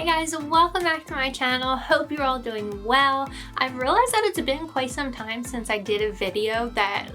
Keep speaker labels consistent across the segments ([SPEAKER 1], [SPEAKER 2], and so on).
[SPEAKER 1] guys, welcome back to my channel. Hope you're all doing well. I've realized that it's been quite some time since I did a video that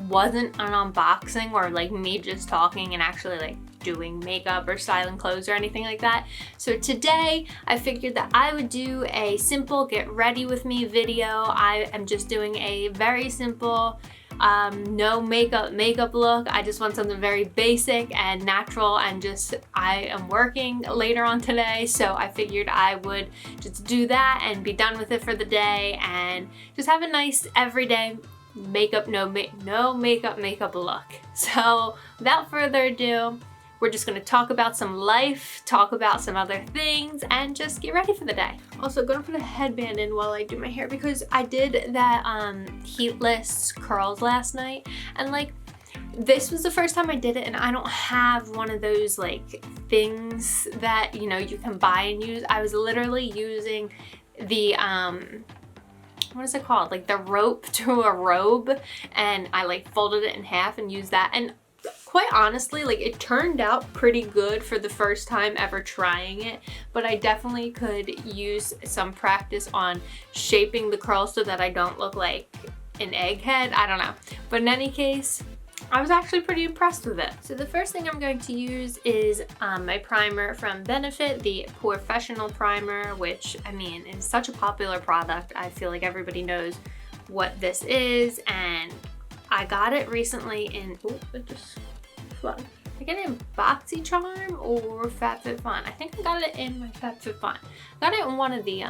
[SPEAKER 1] wasn't an unboxing or like me just talking and actually like doing makeup or styling clothes or anything like that. So today I figured that I would do a simple get ready with me video. I am just doing a very simple no makeup look. I just want something very basic and natural, and just I am working later on today, so I figured I would just do that and be done with it for the day and just have a nice everyday makeup no makeup look. So without further ado, we're just going to talk about some life, talk about some other things, and just get ready for the day. Also, I'm going to put a headband in while I do my hair because I did that heatless curls last night, and like this was the first time I did it, and I don't have one of those like things that you know you can buy and use. I was literally using the what is it called? Like the rope to a robe, and I like folded it in half and used that, and quite honestly, like it turned out pretty good for the first time ever trying it, but I definitely could use some practice on shaping the curls so that I don't look like an egghead. I don't know. But in any case, I was actually pretty impressed with it. So the first thing I'm going to use is my primer from Benefit, the Professional Primer, which I mean is such a popular product. I feel like everybody knows what this is, and I got it recently in, I got it in BoxyCharm or FabFitFun. I think I got it in my FabFitFun. I got it in one of the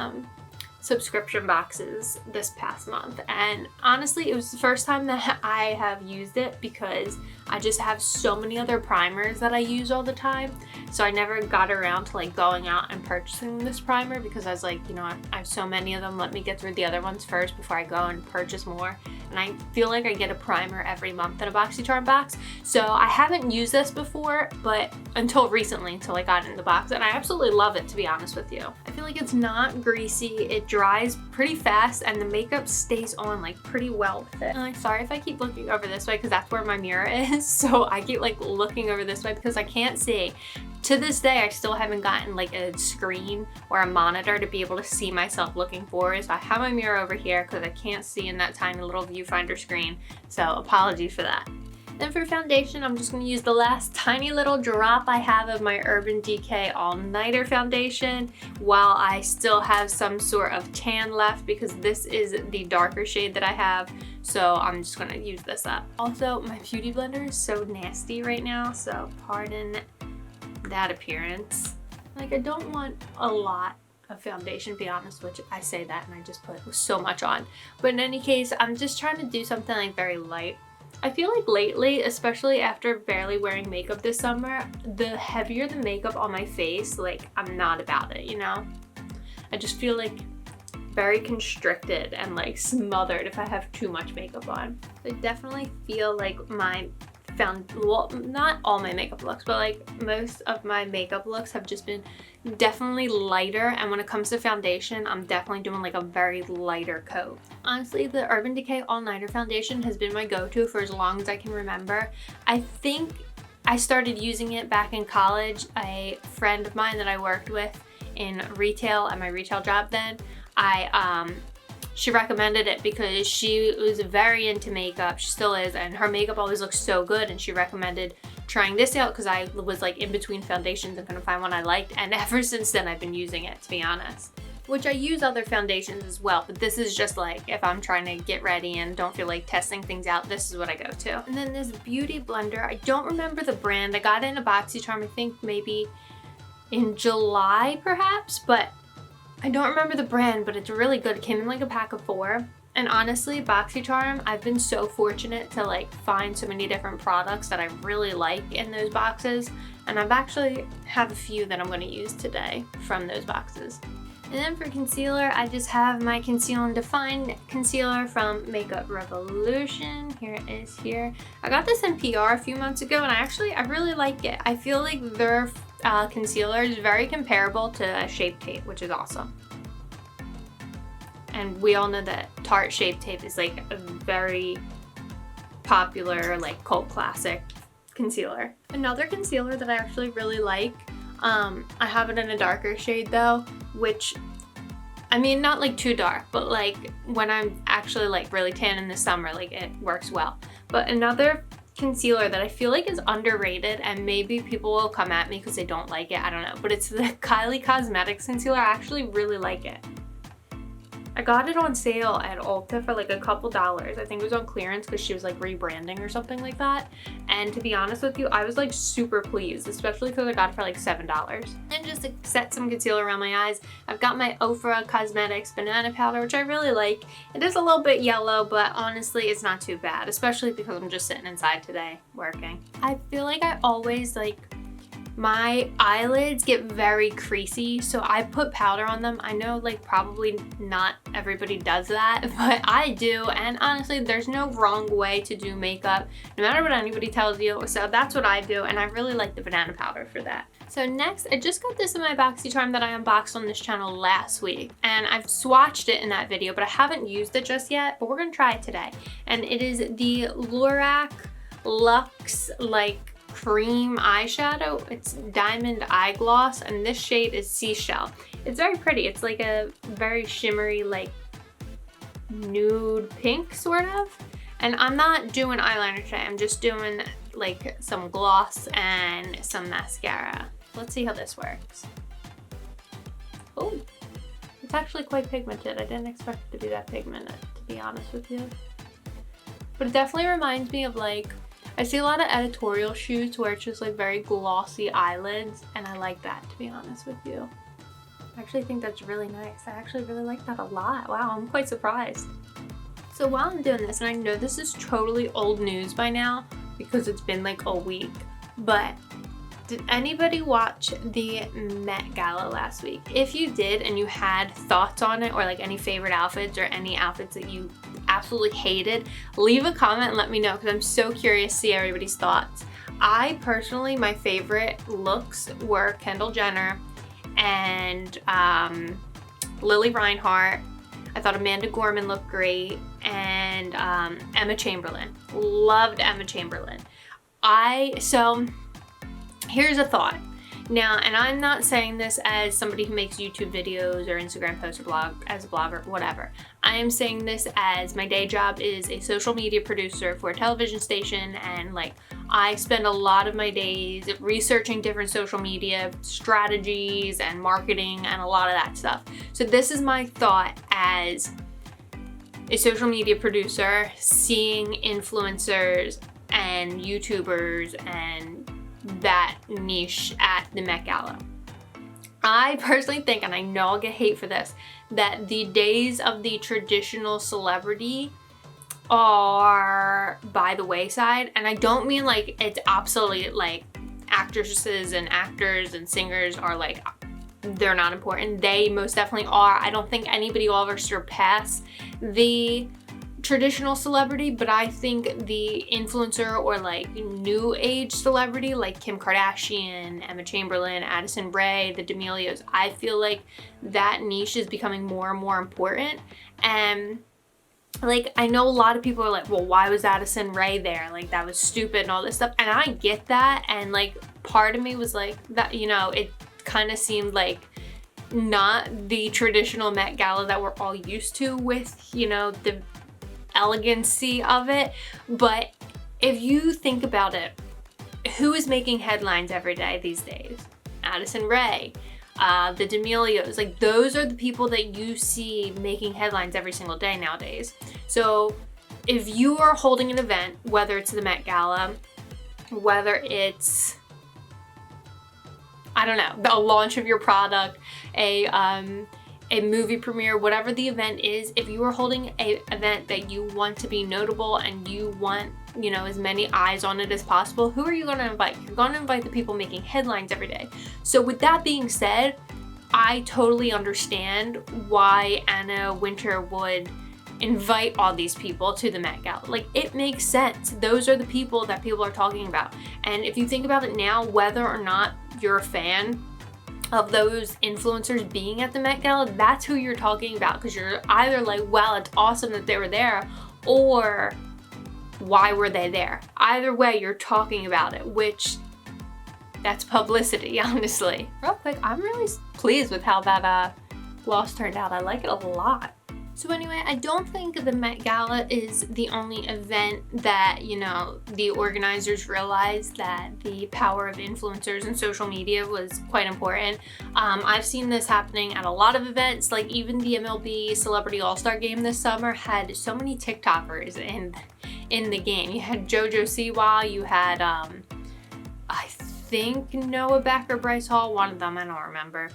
[SPEAKER 1] subscription boxes this past month, and honestly it was the first time that I have used it because I just have so many other primers that I use all the time, so I never got around to like going out and purchasing this primer because I was like, you know, I have so many of them, let me get through the other ones first before I go and purchase more. And I feel like I get a primer every month in a BoxyCharm box, so I haven't used this before, but until recently, until I got it in the box, and I absolutely love it, to be honest with you. I feel like it's not greasy, it dries pretty fast, and the makeup stays on like pretty well with it. And I'm sorry if I keep looking over this way because that's where my mirror is, so I keep like looking over this way because I can't see. To this day, I still haven't gotten like a screen or a monitor to be able to see myself looking forward, so I have my mirror over here because I can't see in that tiny little viewfinder screen, so apologies for that. Then for foundation, I'm just going to use the last tiny little drop I have of my Urban Decay All Nighter foundation while I still have some sort of tan left, because this is the darker shade that I have, so I'm just going to use this up. Also, my beauty blender is so nasty right now, so pardon that appearance. Like, I don't want a lot of foundation, to be honest, which I say that and I just put so much on, but in any case, I'm just trying to do something like very light. I feel like lately, especially after barely wearing makeup this summer, the heavier the makeup on my face, like I'm not about it, you know? I just feel like very constricted and like smothered if I have too much makeup on. I definitely feel like my well, not all my makeup looks, but like most of my makeup looks have just been definitely lighter, and when it comes to foundation, I'm definitely doing like a very lighter coat. Honestly, the Urban Decay All Nighter foundation has been my go-to for as long as I can remember. I think I started using it back in college. A friend of mine that I worked with in retail at my retail job then, she recommended it because she was very into makeup. She still is, and her makeup always looks so good, and she recommended trying this out because I was like in between foundations and couldn't find one I liked, and ever since then I've been using it, to be honest. Which I use other foundations as well, but this is just like if I'm trying to get ready and don't feel like testing things out, this is what I go to. And then this beauty blender, I don't remember the brand. I got it in a BoxyCharm, I think maybe in July perhaps, but I don't remember the brand, but it's really good. It came in like a pack of 4. And honestly, BoxyCharm, I've been so fortunate to like find so many different products that I really like in those boxes. And I've actually have a few that I'm going to use today from those boxes. And then for concealer, I just have my Conceal and Define concealer from Makeup Revolution. Here it is here. I got this in PR a few months ago, and I really like it. I feel like their concealer is very comparable to Shape Tape, which is awesome. And we all know that Tarte Shape Tape is like a very popular, like cult classic concealer. Another concealer that I actually really like I have it in a darker shade though, which, I mean, not like too dark, but like when I'm actually like really tan in the summer, like it works well. But another concealer that I feel like is underrated, and maybe people will come at me because they don't like it, I don't know, but it's the Kylie Cosmetics concealer. I actually really like it. I got it on sale at Ulta for like a couple dollars. I think it was on clearance because she was like rebranding or something like that. And to be honest with you, I was like super pleased, especially because I got it for like $7. And just to set some concealer around my eyes, I've got my Ofra Cosmetics banana powder, which I really like. It is a little bit yellow, but honestly, it's not too bad, especially because I'm just sitting inside today working. I feel like I always like, my eyelids get very creasy, so I put powder on them. I know like probably not everybody does that, but I do, and honestly there's no wrong way to do makeup, no matter what anybody tells you, so that's what I do, and I really like the banana powder for that. So next, I just got this in my BoxyCharm that I unboxed on this channel last week, and I've swatched it in that video, but I haven't used it just yet, but we're gonna try it today. And it is the Lorac Luxe like cream eyeshadow. It's Diamond Eye Gloss, and this shade is Seashell. It's very pretty. It's like a very shimmery, like nude pink sort of. And I'm not doing eyeliner today. I'm just doing like some gloss and some mascara. Let's see how this works. Oh, it's actually quite pigmented. I didn't expect it to be that pigmented, to be honest with you. But it definitely reminds me of like, I see a lot of editorial shoots where it's just like very glossy eyelids, and I like that, to be honest with you. I actually think that's really nice. I actually really like that a lot. Wow, I'm quite surprised. So while I'm doing this, and I know this is totally old news by now because it's been like a week, but did anybody watch the Met Gala last week? If you did and you had thoughts on it, or like any favorite outfits or any outfits that you absolutely hated, leave a comment and let me know, because I'm so curious to see everybody's thoughts. I personally, my favorite looks were Kendall Jenner and Lily Reinhart. I thought Amanda Gorman looked great, and Emma Chamberlain. Loved Emma Chamberlain. So here's a thought. Now, and I'm not saying this as somebody who makes YouTube videos or Instagram posts or blog, as a blogger, whatever. I am saying this as my day job is a social media producer for a television station, and like I spend a lot of my days researching different social media strategies and marketing and a lot of that stuff. So this is my thought as a social media producer, seeing influencers and YouTubers and that niche at the Met Gala. I personally think, and I know I'll get hate for this, that the days of the traditional celebrity are by the wayside. And I don't mean like it's absolutely like actresses and actors and singers are like, they're not important. They most definitely are. I don't think anybody will ever surpass the traditional celebrity, but I think the influencer or like new age celebrity like Kim Kardashian, Emma Chamberlain, Addison Rae, the D'Amelios, I feel like that niche is becoming more and more important. And like, I know a lot of people are like, well, why was Addison Rae there? Like, that was stupid and all this stuff. And I get that. And like, part of me was like, that, you know, it kind of seemed like not the traditional Met Gala that we're all used to with, you know, the elegancy of it. But if you think about it, who is making headlines every day these days? Addison Rae, the D'Amelios, like those are the people that you see making headlines every single day nowadays. So if you are holding an event, whether it's the Met Gala, whether it's, I don't know, a launch of your product, a movie premiere, whatever the event is, if you are holding an event that you want to be notable and you want, you know, as many eyes on it as possible, who are you going to invite? You're going to invite the people making headlines every day. So with that being said, I totally understand why Anna Wintour would invite all these people to the Met Gala. Like, it makes sense. Those are the people that people are talking about. And if you think about it now, whether or not you're a fan of those influencers being at the Met Gala, that's who you're talking about, because you're either like, wow, it's awesome that they were there, or why were they there? Either way, you're talking about it, which that's publicity, honestly. Real quick, I'm really pleased with how that gloss turned out. I like it a lot. So anyway, I don't think the Met Gala is the only event that, you know, the organizers realized that the power of influencers and social media was quite important. I've seen this happening at a lot of events, like even the MLB Celebrity All-Star Game this summer had so many TikTokers in the game. You had JoJo Siwa, you had, I think Noah Beck or Bryce Hall, one of them, I don't remember.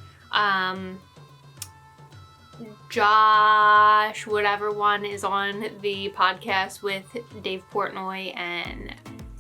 [SPEAKER 1] Josh, whatever one is on the podcast with Dave Portnoy and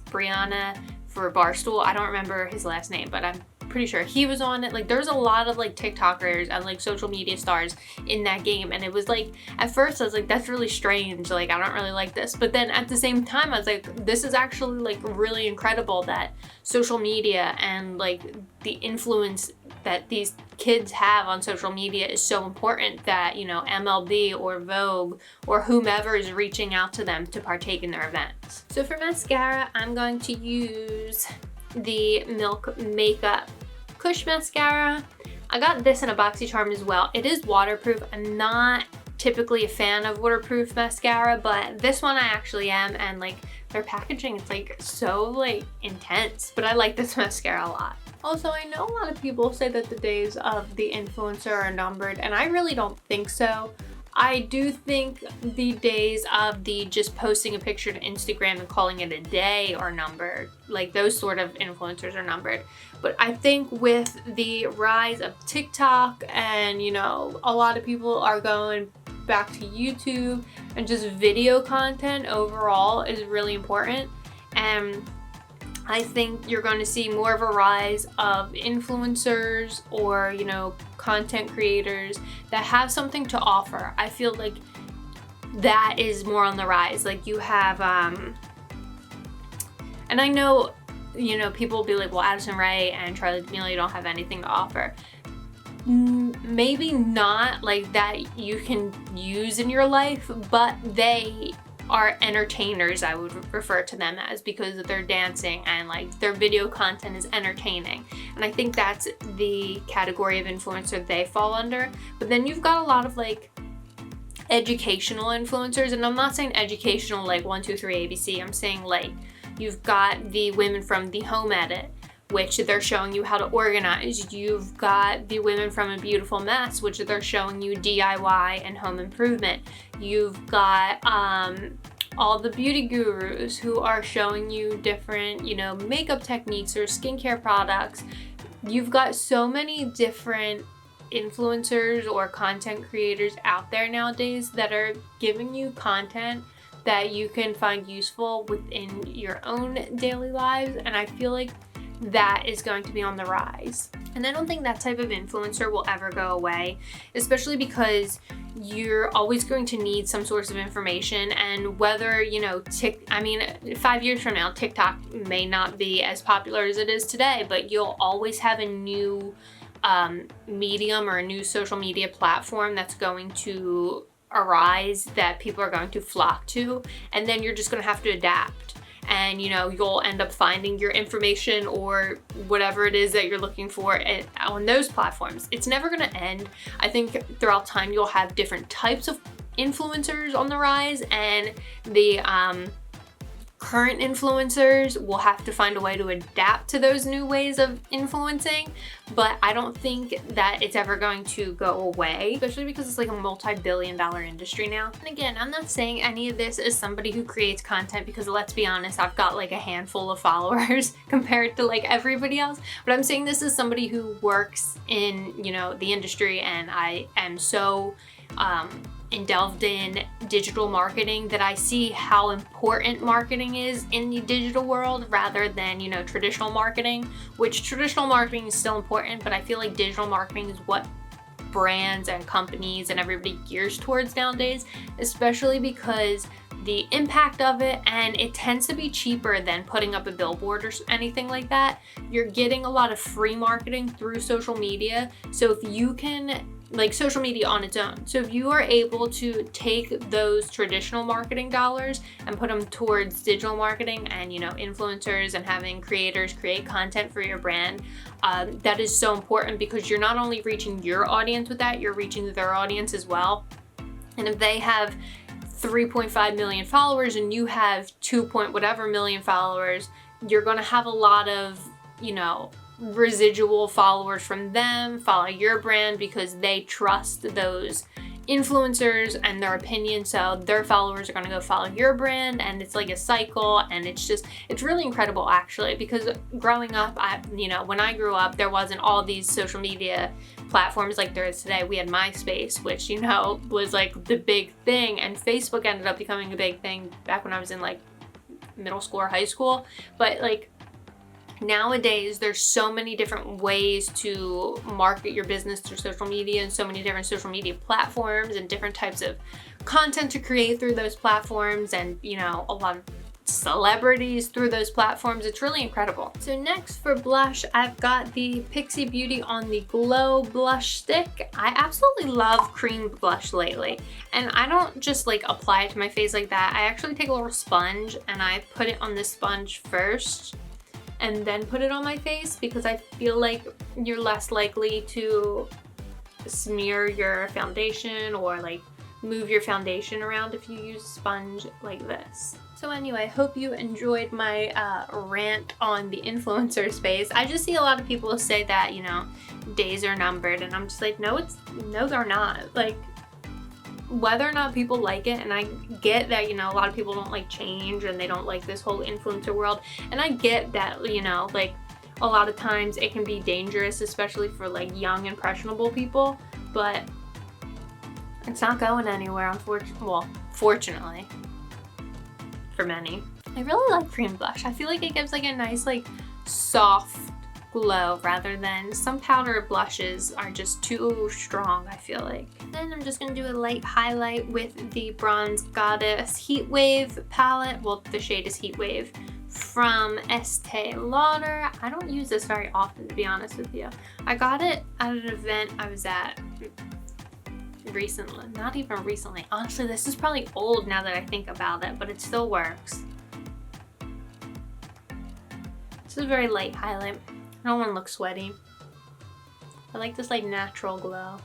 [SPEAKER 1] Brianna for Barstool. I don't remember his last name, but I'm pretty sure he was on it. Like, there's a lot of like TikTokers and like social media stars in that game, and it was like, at first I was like, that's really strange, like I don't really like this, but then at the same time I was like, this is actually like really incredible that social media and like the influence that these kids have on social media is so important that, you know, MLB or Vogue or whomever is reaching out to them to partake in their events. So for mascara, I'm going to use the Milk Makeup Kush Mascara. I got this in a BoxyCharm as well. It is waterproof. I'm not typically a fan of waterproof mascara, but this one I actually am, and like their packaging is like so like intense, but I like this mascara a lot. Also, I know a lot of people say that the days of the influencer are numbered, and I really don't think so. I do think the days of the just posting a picture to Instagram and calling it a day are numbered. Like those sort of influencers are numbered. But I think with the rise of TikTok and, you know, a lot of people are going back to YouTube, and just video content overall is really important. And I think you're going to see more of a rise of influencers or, you know, content creators that have something to offer. I feel like that is more on the rise. Like you have, and I know, you know, people will be like, well, Addison Rae and Charli D'Amelio don't have anything to offer. Maybe not like that you can use in your life, but they are entertainers, I would refer to them as, because they're dancing and like their video content is entertaining. And I think that's the category of influencer they fall under. But then you've got a lot of like educational influencers, and I'm not saying educational like 1, 2, 3 ABC. I'm saying like you've got the women from The Home Edit, which they're showing you how to organize. You've got the women from A Beautiful Mess, which they're showing you DIY and home improvement. You've got all the beauty gurus who are showing you different, you know, makeup techniques or skincare products. You've got so many different influencers or content creators out there nowadays that are giving you content that you can find useful within your own daily lives, and I feel like that is going to be on the rise. And I don't think that type of influencer will ever go away, especially because you're always going to need some source of information. And whether, you know, 5 years from now, TikTok may not be as popular as it is today, but you'll always have a new medium or a new social media platform that's going to arise that people are going to flock to, and then you're just going to have to adapt. And, you know, you'll end up finding your information or whatever it is that you're looking for on those platforms. It's never going to end. I think throughout time you'll have different types of influencers on the rise, and the current influencers will have to find a way to adapt to those new ways of influencing, but I don't think that it's ever going to go away, especially because it's like a multi-billion-dollar industry now. And again, I'm not saying any of this is somebody who creates content, because let's be honest, I've got like a handful of followers compared to like everybody else, but I'm saying this is somebody who works in, you know, the industry, and I am so delved in digital marketing that I see how important marketing is in the digital world rather than, you know, traditional marketing, which traditional marketing is still important, but I feel like digital marketing is what brands and companies and everybody gears towards nowadays, especially because the impact of it, and it tends to be cheaper than putting up a billboard or anything like that. You're getting a lot of free marketing through social media. So if you can like social media on its own. So if you are able to take those traditional marketing dollars and put them towards digital marketing and, you know, influencers and having creators create content for your brand, that is so important, because you're not only reaching your audience with that, you're reaching their audience as well. And if they have 3.5 million followers and you have 2 point whatever million followers, you're going to have a lot of, you know, residual followers from them follow your brand because they trust those influencers and their opinion, so their followers are going to go follow your brand, and it's like a cycle. And it's really incredible actually, because growing up, you know, when I grew up, there wasn't all these social media platforms like there is today. We had MySpace, which, you know, was like the big thing, and Facebook ended up becoming a big thing back when I was in like middle school or high school. But like nowadays, there's so many different ways to market your business through social media, and so many different social media platforms and different types of content to create through those platforms, and, you know, a lot of celebrities through those platforms. It's really incredible. So next for blush, I've got the Pixie Beauty On The Glow blush stick. I absolutely love cream blush lately, and I don't just like apply it to my face like that. I actually take a little sponge and I put it on the sponge first and then put it on my face, because I feel like you're less likely to smear your foundation or like move your foundation around if you use a sponge like this. So anyway, hope you enjoyed my rant on the influencer space. I just see a lot of people say that, you know, days are numbered, and I'm just like, no, they're not. Like, whether or not people like it, and I get that, you know, a lot of people don't like change and they don't like this whole influencer world, and I get that, you know, like a lot of times it can be dangerous, especially for like young impressionable people, but it's not going anywhere, fortunately for many. I really like cream blush. I feel like it gives like a nice like soft glow, rather than some powder blushes are just too strong, I feel like. Then I'm just gonna do a light highlight with the Bronze Goddess Heat Wave palette. Well, the shade is Heat Wave from Estee Lauder. I don't use this very often, to be honest with you. I got it at an event I was at recently. Not even recently. Honestly, this is probably old now that I think about it, but it still works. This is a very light highlight. I don't want to look sweaty. I like this like natural glow.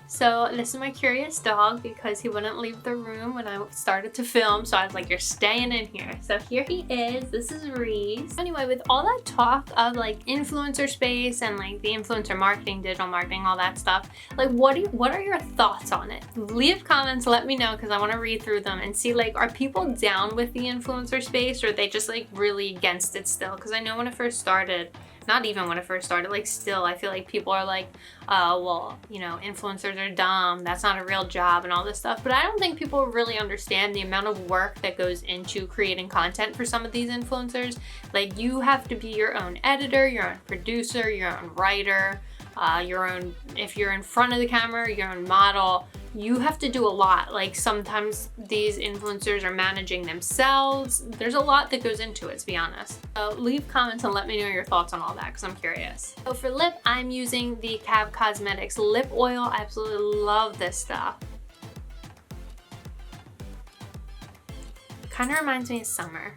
[SPEAKER 1] So this is my curious dog, because he wouldn't leave the room when I started to film, so I was like, you're staying in here. So here he is. This is Reese. Anyway, with all that talk of like influencer space and like the influencer marketing, digital marketing, all that stuff, like what are your thoughts on it? Leave comments, let me know, because I want to read through them and see, like, are people down with the influencer space, or are they just like really against it still? Because I know when it first started, not even when it first started, like still, I feel like people are like, well, you know, influencers are dumb, that's not a real job and all this stuff. But I don't think people really understand the amount of work that goes into creating content for some of these influencers. Like, you have to be your own editor, your own producer, your own writer, your own, if you're in front of the camera, your own model. You have to do a lot. Like, sometimes these influencers are managing themselves. There's a lot that goes into it, to be honest. So leave comments and let me know your thoughts on all that, because I'm curious. So for lip, I'm using the Cab Cosmetics lip oil. I absolutely love this stuff. Kind of reminds me of summer.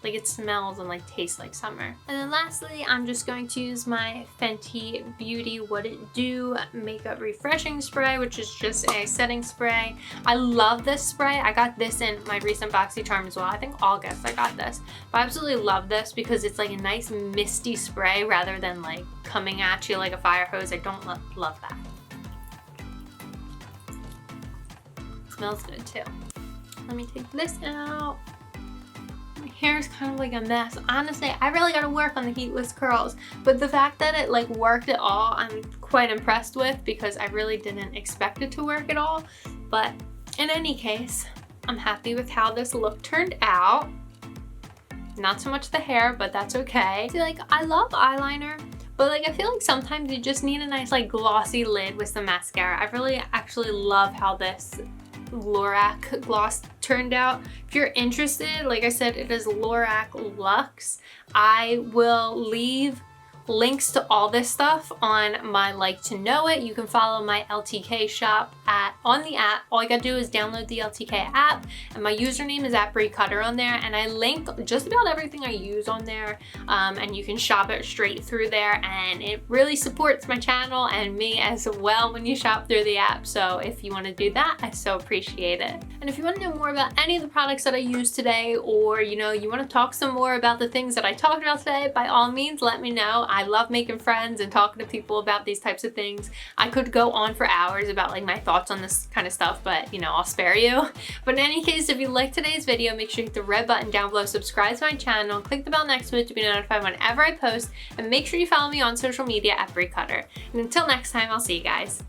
[SPEAKER 1] Like, it smells and like tastes like summer. And then lastly, I'm just going to use my Fenty Beauty What It Do Makeup Refreshing Spray, which is just a setting spray. I love this spray. I got this in my recent BoxyCharm as well. I think August I got this. But I absolutely love this because it's like a nice misty spray rather than like coming at you like a fire hose. I don't love that. Smells good too. Let me take this out. My hair is kind of like a mess. Honestly, I really gotta work on the heatless curls, but the fact that it like worked at all, I'm quite impressed with, because I really didn't expect it to work at all. But in any case, I'm happy with how this look turned out. Not so much the hair, but that's okay. See, like, I love eyeliner, but like I feel like sometimes you just need a nice like glossy lid with some mascara. I really actually love how this Lorac gloss turned out. If you're interested, like I said, it is Lorac Luxe. I will leave links to all this stuff on my Like to Know It. You can follow my LTK shop on the app. All you gotta do is download the LTK app, and my username is @BrieCutter on there, and I link just about everything I use on there, and you can shop it straight through there, and it really supports my channel and me as well when you shop through the app. So if you want to do that, I so appreciate it. And if you want to know more about any of the products that I used today, or you want to talk some more about the things that I talked about today, by all means let me know. I love making friends and talking to people about these types of things. I could go on for hours about like my thoughts on this kind of stuff, but I'll spare you. But in any case, if you liked today's video, make sure you hit the red button down below, subscribe to my channel, click the bell next to it to be notified whenever I post, and make sure you follow me on social media @BrieCutter. And until next time, I'll see you guys.